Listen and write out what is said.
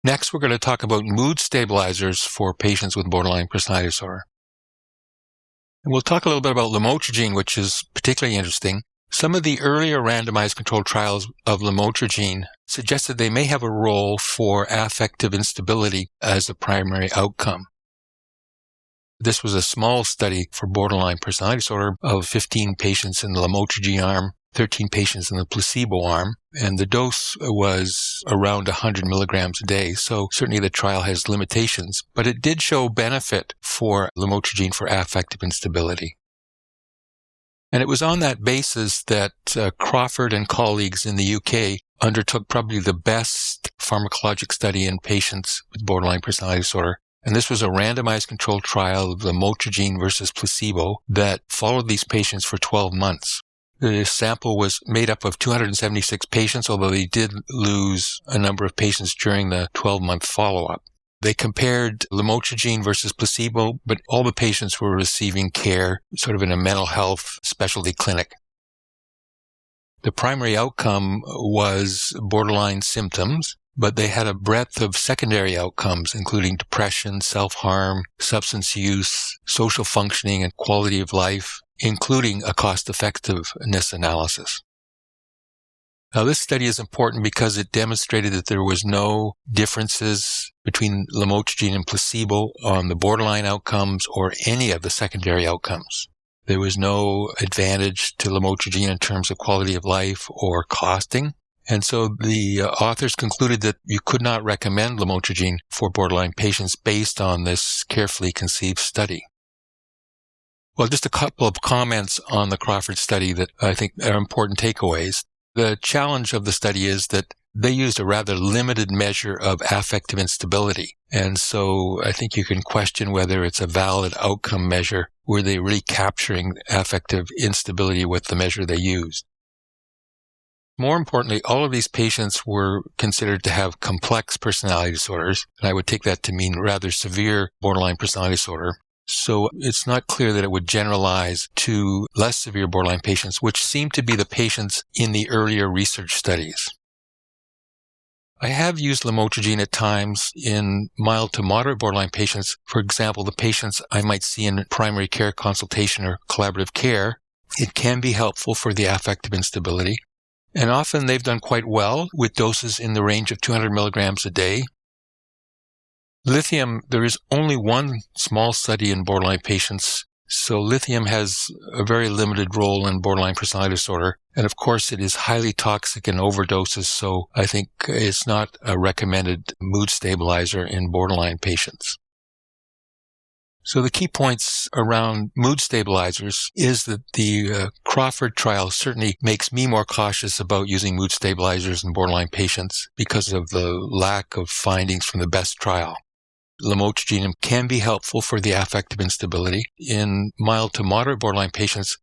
Next, we're going to talk about mood stabilizers for patients with borderline personality disorder. And we'll talk a little bit about Lamotrigine, which is particularly interesting. Some of the earlier randomized controlled trials of Lamotrigine suggested they may have a role for affective instability as the primary outcome. This was a small study for borderline personality disorder of 15 patients in the Lamotrigine arm, 13 patients in the placebo arm, and the dose was around 100 milligrams a day. So certainly the trial has limitations, but it did show benefit for Lamotrigine for affective instability. And it was on that basis that Crawford and colleagues in the UK undertook probably the best pharmacologic study in patients with borderline personality disorder. And this was a randomized controlled trial of Lamotrigine versus placebo that followed these patients for 12 months. The sample was made up of 276 patients, although they did lose a number of patients during the 12-month follow-up. They compared Lamotrigine versus placebo, but all the patients were receiving care sort of in a mental health specialty clinic. The primary outcome was borderline symptoms, but they had a breadth of secondary outcomes, including depression, self-harm, substance use, social functioning, and quality of life, including a cost-effectiveness analysis. Now, this study is important because it demonstrated that there was no differences between Lamotrigine and placebo on the borderline outcomes or any of the secondary outcomes. There was no advantage to Lamotrigine in terms of quality of life or costing. And so the authors concluded that you could not recommend Lamotrigine for borderline patients based on this carefully conceived study. Well, just a couple of comments on the Crawford study that I think are important takeaways. The challenge of the study is that they used a rather limited measure of affective instability. And so I think you can question whether it's a valid outcome measure. Were they really capturing affective instability with the measure they used? More importantly, all of these patients were considered to have complex personality disorders, and I would take that to mean rather severe borderline personality disorder. So it's not clear that it would generalize to less severe borderline patients, which seem to be the patients in the earlier research studies. I have used Lamotrigine at times in mild to moderate borderline patients. For example, the patients I might see in primary care consultation or collaborative care. It can be helpful for the affective instability. And often they've done quite well with doses in the range of 200 milligrams a day. Lithium, there is only one small study in borderline patients, so lithium has a very limited role in borderline personality disorder. And of course, it is highly toxic in overdoses, so I think it's not a recommended mood stabilizer in borderline patients. So the key points around mood stabilizers is that the Crawford trial certainly makes me more cautious about using mood stabilizers in borderline patients because of the lack of findings from the BEST trial. Lamotrigine can be helpful for the affective instability. In mild to moderate borderline patients,